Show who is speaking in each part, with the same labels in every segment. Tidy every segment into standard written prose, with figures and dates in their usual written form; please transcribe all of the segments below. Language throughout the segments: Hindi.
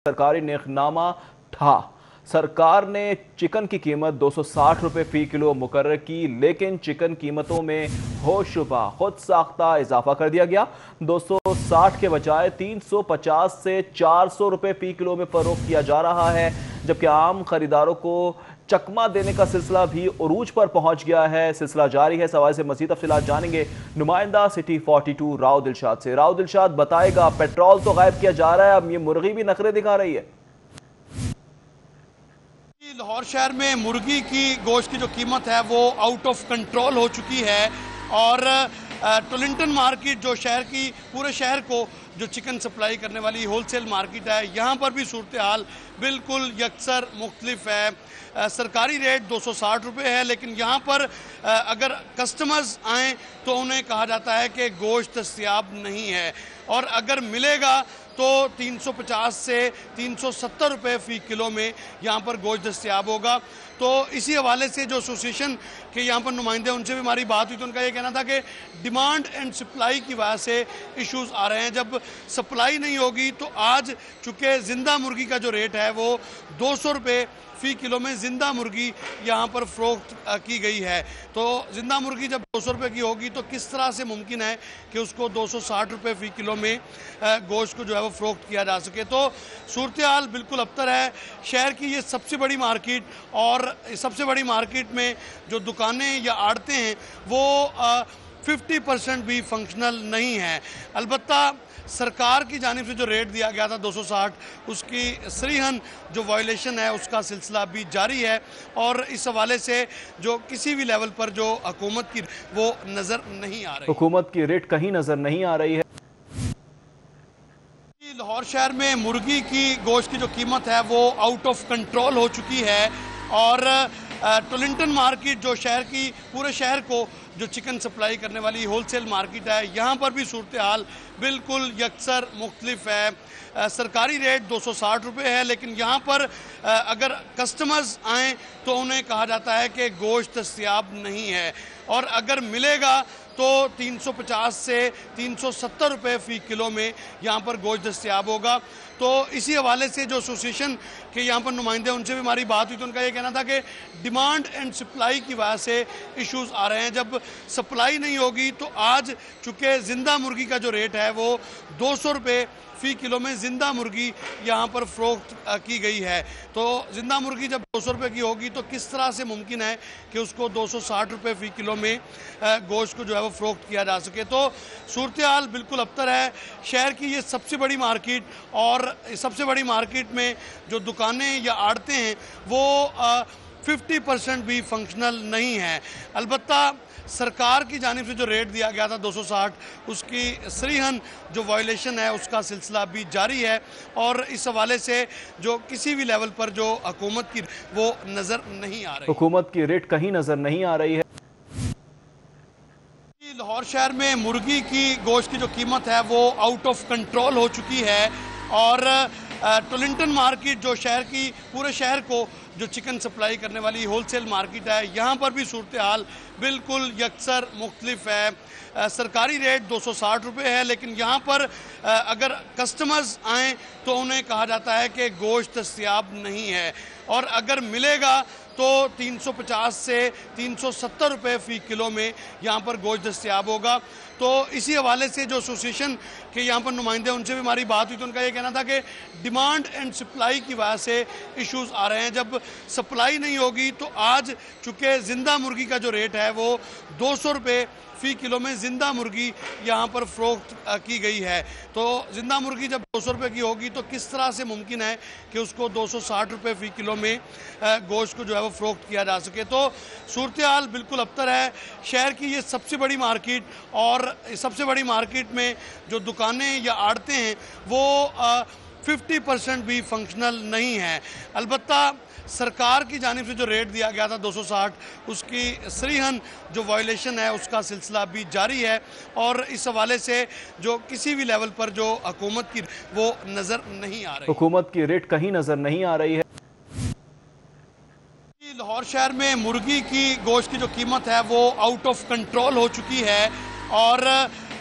Speaker 1: सरकारी नेकनामा था। सरकार ने चिकन की कीमत 260 रुपए फी किलो मुकर्रर की, लेकिन चिकन कीमतों में होशरुबा खुद साख्ता इजाफा कर दिया गया। 260 के बजाय 350 से 400 रुपए फी किलो में फरोख्त किया जा रहा है, जबकि आम खरीदारों को चकमा देने का सिलसिला भी उरूज पर पहुंच गया है। सिलसिला जारी है। सवाल से मजीद तफसीलात जानेंगे नुमाइंदा सिटी 42 राव दिलशाद से। राव दिलशाद बताएगा, पेट्रोल तो गायब किया जा रहा है, अब ये मुर्गी भी नखरे दिखा रही है।
Speaker 2: लाहौर शहर में मुर्गी की गोश्त की जो कीमत है वो आउट ऑफ कंट्रोल हो चुकी है और टोलिंटन मार्केट जो शहर की पूरे शहर को जो चिकन सप्लाई करने वाली होलसेल मार्केट है, यहाँ पर भी सूरत हाल बिल्कुल यकसर मुख्तलिफ है। सरकारी रेट 260 रुपये है, लेकिन यहाँ पर अगर कस्टमर्स आएँ तो उन्हें कहा जाता है कि गोश्त दस्तयाब नहीं है, और अगर मिलेगा तो 350 से 370 रुपये फ़ी किलो में यहाँ पर गोश्त दस्तयाब होगा। तो इसी हवाले से जो एसोसिएशन के यहाँ पर नुमाइंदे, उनसे भी हमारी बात हुई तो उनका ये कहना था कि डिमांड एंड सप्लाई की वजह से इश्यूज़ आ रहे हैं। जब सप्लाई नहीं होगी तो आज चूँकि ज़िंदा मुर्गी का जो रेट है वो 200 रुपये फ़ी किलो में ज़िंदा मुर्गी यहाँ पर फ़रोख्त की गई है। तो ज़िंदा मुर्गी जब 200 रुपये की होगी तो किस तरह से मुमकिन है कि उसको 260 रुपये फ़ी किलो में गोश्त को जो है वो फ़रोख्त किया जा सके। तो सूरत हाल बिल्कुल अबतर है। शहर की ये सबसे बड़ी मार्केट, और सबसे बड़ी मार्केट में जो दुकानें या आड़तें हैं वो 50% भी फंक्शनल नहीं है। अलबत्ता सरकार की जानिब से जो रेट दिया गया था 260, उसकी सरीहन जो वायलेशन है उसका सिलसिला भी जारी है, और इस हवाले से जो किसी भी लेवल पर जो हुकूमत की वो नज़र नहीं आ रही।
Speaker 1: हुकूमत की रेट कहीं नज़र नहीं आ रही है।
Speaker 2: लाहौर शहर में मुर्गी की गोश्त की जो कीमत है वो आउट ऑफ कंट्रोल हो चुकी है, और टोलिंटन मार्केट जो शहर की पूरे शहर को जो चिकन सप्लाई करने वाली होलसेल मार्केट है, यहाँ पर भी सूरत हाल बिल्कुल यकसर मुख्तलिफ है। सरकारी रेट 260 रुपये है, लेकिन यहाँ पर अगर कस्टमर्स आएँ तो उन्हें कहा जाता है कि गोश्त दस्तयाब नहीं है, और अगर मिलेगा तो 350 से 370 रुपये फ़ी किलो में यहाँ पर गोश्त दस्तयाब होगा। तो इसी हवाले से जो एसोसिएशन के यहाँ पर नुमाइंदे, उनसे भी हमारी बात हुई तो उनका ये कहना था कि डिमांड एंड सप्लाई की वजह से इश्यूज़ आ रहे हैं। जब सप्लाई नहीं होगी तो आज चूँकि ज़िंदा मुर्गी का जो रेट है वो 200 रुपये फ़ी किलो में ज़िंदा मुर्गी यहाँ पर फ़रोख्त की गई है। तो ज़िंदा मुर्गी जब 200 रुपये की होगी तो किस तरह से मुमकिन है कि उसको 260 रुपये फ़ी किलो में गोश्त को जो है वो फ़रोख्त किया जा सके। तो सूरत हाल बिल्कुल अबतर है। शहर की ये सबसे बड़ी मार्केट, और सबसे बड़ी मार्केट में जो दुकानें या आड़तें हैं वो 50% भी फंक्शनल नहीं है। अलबत्ता सरकार की जानिब से जो रेट दिया गया था 260, उसकी सरीहन जो वायलेशन है उसका सिलसिला भी जारी है, और इस हवाले से जो किसी भी लेवल पर जो हुकूमत की वो नज़र नहीं आ रही।
Speaker 1: हुकूमत की रेट कहीं नज़र नहीं आ रही है।
Speaker 2: लाहौर शहर में मुर्गी की गोश्त की जो कीमत है वो आउट ऑफ कंट्रोल हो चुकी है, और टोलिंटन मार्केट जो शहर की पूरे शहर को जो चिकन सप्लाई करने वाली होलसेल मार्केट है, यहाँ पर भी सूरत हाल बिल्कुल यकसर मुख्तलिफ है। सरकारी रेट 260 रुपये है, लेकिन यहाँ पर अगर कस्टमर्स आएँ तो उन्हें कहा जाता है कि गोश्त दस्तयाब नहीं है, और अगर मिलेगा तो 350 से 370 रुपये फ़ी किलो में यहाँ पर गोश्त दस्तयाब होगा। तो इसी हवाले से जो एसोसिएशन के यहाँ पर नुमाइंदे, उनसे भी हमारी बात हुई तो उनका ये कहना था कि डिमांड एंड सप्लाई की वजह से इश्यूज़ आ रहे हैं। जब सप्लाई नहीं होगी तो आज चूँकि ज़िंदा मुर्गी का जो रेट है वो 200 रुपये फ़ी किलो में ज़िंदा मुर्गी यहाँ पर फ़रोख्त की गई है। तो ज़िंदा मुर्गी जब 200 रुपये की होगी तो किस तरह से मुमकिन है कि उसको 260 रुपये फ़ी किलो में गोश्त को जो है वो फ़रोख्त किया जा सके। तो सूरत हाल बिल्कुल अबतर है। शहर की ये सबसे बड़ी मार्केट, और सबसे बड़ी मार्केट में जो दुकानें या आड़तें हैं वो 50% भी फंक्शनल नहीं है। अलबत्ता सरकार की जानिब से जो रेट दिया गया था 260, उसकी सरीहन जो वायलेशन है उसका सिलसिला भी जारी है, और इस हवाले से जो किसी भी लेवल पर जो हुकूमत की वो नज़र नहीं आ रही।
Speaker 1: हुकूमत की रेट कहीं नज़र नहीं आ रही है।
Speaker 2: लाहौर शहर में मुर्गी की गोश्त की जो कीमत है वो आउट ऑफ कंट्रोल हो चुकी है, और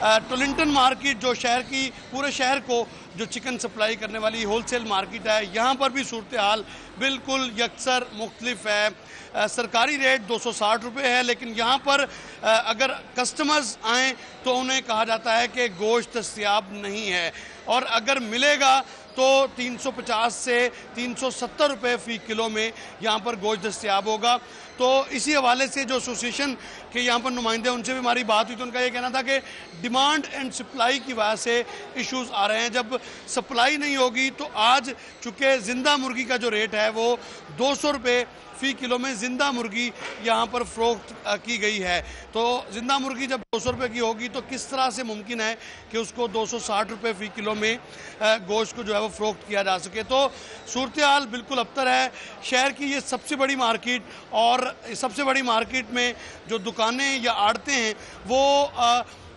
Speaker 2: टोलिंटन मार्केट जो शहर की पूरे शहर को जो चिकन सप्लाई करने वाली होलसेल मार्केट है, यहाँ पर भी सूरत हाल बिल्कुल यकसर मुख्तलिफ है। सरकारी रेट 260 रुपये है, लेकिन यहाँ पर अगर कस्टमर्स आएँ तो उन्हें कहा जाता है कि गोश्त दस्तयाब नहीं है, और अगर मिलेगा तो 350 से 370 रुपये फ़ी किलो में यहाँ पर गोश्त दस्तयाब होगा। तो इसी हवाले से जो एसोसिएशन के यहाँ पर नुमाइंदे उनसे भी हमारी बात हुई तो उनका ये कहना था कि डिमांड एंड सप्लाई की वजह से इश्यूज़ आ रहे हैं। जब सप्लाई नहीं होगी तो आज चूँकि ज़िंदा मुर्गी का जो रेट है वो 200 रुपये फ़ी किलो में ज़िंदा मुर्गी यहाँ पर फ़रोख्त की गई है। तो ज़िंदा मुर्गी जब 200 रुपये की होगी तो किस तरह से मुमकिन है कि उसको 260 रुपये फ़ी किलो में गोश्त को जो है वो फ़रोख्त किया जा सके। तो सूरत हाल बिल्कुल अबतर है। शहर की ये सबसे बड़ी मार्केट, और सबसे बड़ी मार्केट में जो दुकानें या आड़तें हैं वो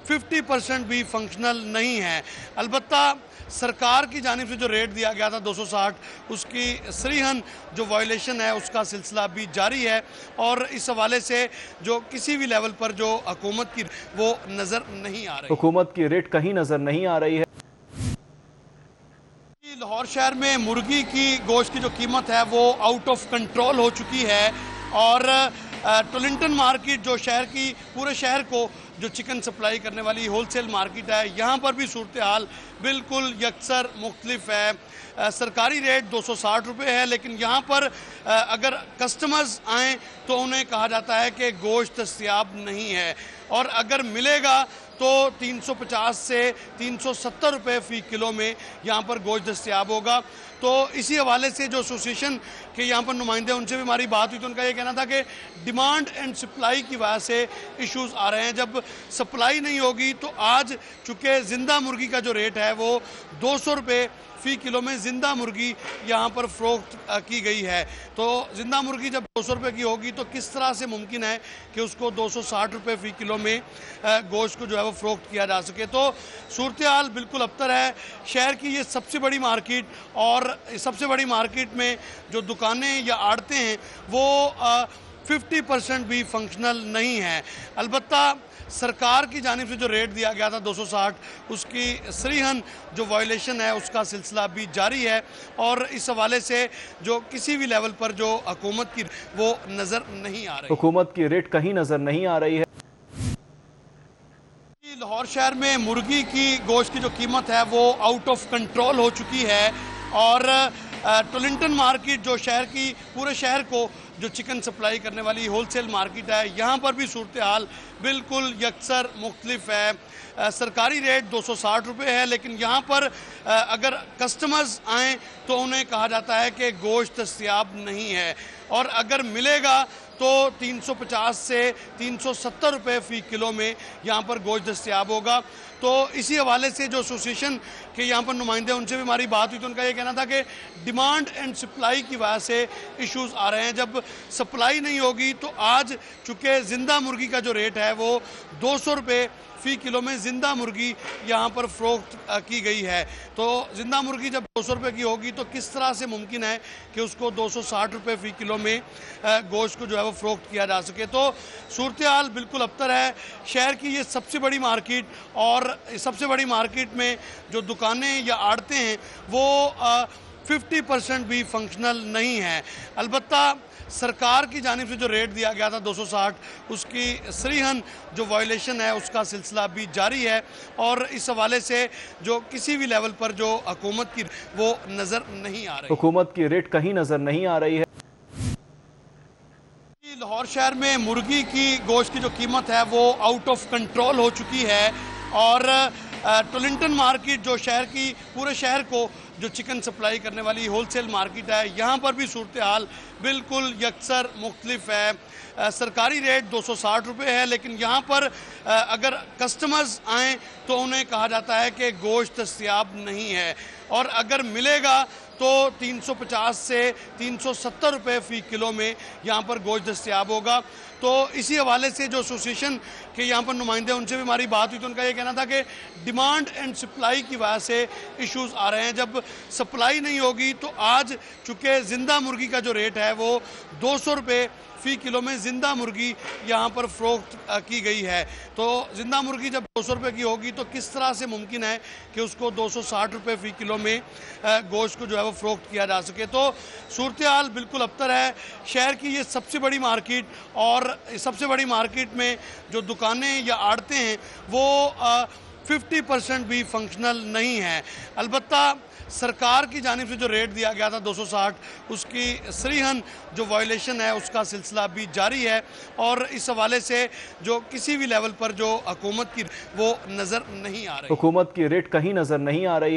Speaker 2: 50% भी फंक्शनल नहीं है। अलबत्ता सरकार की जानिब से जो रेट दिया गया था 260, उसकी सरीहन जो वायलेशन है उसका सिलसिला भी जारी है, और इस हवाले से जो किसी भी लेवल पर जो हुकूमत की वो नज़र नहीं आ रही,
Speaker 1: हुकूमत की रेट कहीं नज़र नहीं आ रही है।
Speaker 2: लाहौर शहर में मुर्गी की गोश्त की जो कीमत है वो आउट ऑफ कंट्रोल हो चुकी है, और टोलिंटन मार्केट जो शहर की पूरे शहर को जो चिकन सप्लाई करने वाली होलसेल मार्केट है, यहाँ पर भी सूरत हाल बिल्कुल यकसर मुख्तलिफ है। सरकारी रेट 260 रुपये है, लेकिन यहाँ पर अगर कस्टमर्स आएँ तो उन्हें कहा जाता है कि गोश्त दस्तयाब नहीं है, और अगर मिलेगा तो 350 से 370 रुपये फ़ी किलो में यहाँ पर गोश्त दस्तयाब होगा। तो इसी हवाले से जो एसोसिएशन के यहाँ पर नुमाइंदे उनसे भी हमारी बात हुई तो उनका ये कहना था कि डिमांड एंड सप्लाई की वजह से इश्यूज़ आ रहे हैं। जब सप्लाई नहीं होगी तो आज चूँकि ज़िंदा मुर्गी का जो रेट है वो 200 रुपये फ़ी किलो में ज़िंदा मुर्गी यहाँ पर फ़रोख्त की गई है। तो ज़िंदा मुर्गी जब 200 रुपये की होगी तो किस तरह से मुमकिन है कि उसको 260 रुपये फ़ी किलो में गोश्त को जो है वो फ़रोख्त किया जा सके। तो सूरत हाल बिल्कुल अबतर है। शहर की ये सबसे बड़ी मार्केट, और सबसे बड़ी मार्केट में जो दुकानें या आड़तें हैं वो 50% भी फंक्शनल नहीं है। अलबत्ता सरकार की जानिब से जो रेट दिया गया था 260, उसकी सरीहन जो वायलेशन है उसका सिलसिला भी जारी है, और इस हवाले से जो किसी भी लेवल पर जो हुकूमत की वो नज़र नहीं आ रही,
Speaker 1: हुकूमत की रेट कहीं नज़र नहीं आ रही है।
Speaker 2: लाहौर शहर में मुर्गी की गोश्त की जो कीमत है वो आउट ऑफ कंट्रोल हो चुकी है, और टोलिंटन मार्केट जो शहर की पूरे शहर को जो चिकन सप्लाई करने वाली होलसेल मार्केट है, यहाँ पर भी सूरत हाल बिल्कुल यकसर मुख्तलिफ है। सरकारी रेट 260 रुपये है, लेकिन यहाँ पर अगर कस्टमर्स आएँ तो उन्हें कहा जाता है कि गोश्त दस्तयाब नहीं है, और अगर मिलेगा तो 350 से 370 रुपये फ़ी किलो में यहाँ पर गोश्त दस्तयाब होगा। तो इसी हवाले से जो एसोसिएशन के यहाँ पर नुमाइंदे उनसे भी हमारी बात हुई तो उनका ये कहना था कि डिमांड एंड सप्लाई की वजह से इश्यूज़ आ रहे हैं। जब सप्लाई नहीं होगी तो आज चूँकि ज़िंदा मुर्गी का जो रेट है वो 200 रुपये फ़ी किलो में ज़िंदा मुर्गी यहाँ पर फ़रोख्त की गई है। तो ज़िंदा मुर्गी जब 200 रुपये की होगी तो किस तरह से मुमकिन है कि उसको 260 रुपये फ़ी किलो में गोश्त को जो है वो फ़रोख्त किया जा सके। तो सूरत हाल बिल्कुल अबतर है। शहर की ये सबसे बड़ी मार्केट, और सबसे बड़ी मार्केट में जो दुकानें या आड़तें हैं वो 50% भी फंक्शनल नहीं है। अलबत्ता सरकार की जानिब से जो रेट दिया गया था 260, उसकी सरीहन जो वायलेशन है उसका सिलसिला भी जारी है, और इस हवाले से जो किसी भी लेवल पर जो हुकूमत की वो नज़र नहीं आ रही,
Speaker 1: हुकूमत की रेट कहीं नज़र नहीं आ रही है।
Speaker 2: लाहौर शहर में मुर्गी की गोश्त की जो कीमत है वो आउट ऑफ कंट्रोल हो चुकी है, और टोलिंटन मार्केट जो शहर की पूरे शहर को जो चिकन सप्लाई करने वाली होलसेल मार्केट है, यहाँ पर भी सूरत हाल बिल्कुल यकसर मुख्तलिफ है। सरकारी रेट 260 रुपये है, लेकिन यहाँ पर अगर कस्टमर्स आएँ तो उन्हें कहा जाता है कि गोश्त दस्तयाब नहीं है, और अगर मिलेगा तो 350 से 370 रुपये फ़ी किलो में यहाँ पर गोश्त दस्तयाब होगा। तो इसी हवाले से जो एसोसिएशन के यहाँ पर नुमाइंदे उनसे भी हमारी बात हुई तो उनका ये कहना था कि डिमांड एंड सप्लाई की वजह से इश्यूज आ रहे हैं। जब सप्लाई नहीं होगी तो आज चूँकि जिंदा मुर्गी का जो रेट है वो 200 रुपये फ़ी किलो में ज़िंदा मुर्गी यहाँ पर फ़रोख्त की गई है। तो ज़िंदा मुर्गी जब 200 रुपये की होगी तो किस तरह से मुमकिन है कि उसको 260 रुपये फ़ी किलो में गोश्त को जो है वो फ़रोख्त किया जा सके। तो सूरत हाल बिल्कुल अबतर है। शहर की ये सबसे बड़ी मार्केट और सबसे बड़ी मार्केट में जो दुकानें या आड़तें हैं वो 50% भी फंक्शनल नहीं है। अलबत्ता सरकार की जानिब से जो रेट दिया गया था 260, उसकी सरीहन जो वायलेशन है उसका सिलसिला भी जारी है और इस हवाले से जो किसी भी लेवल पर जो हुकूमत की वो नज़र नहीं आ रही,
Speaker 1: हुकूमत की रेट कहीं नज़र नहीं आ रही है।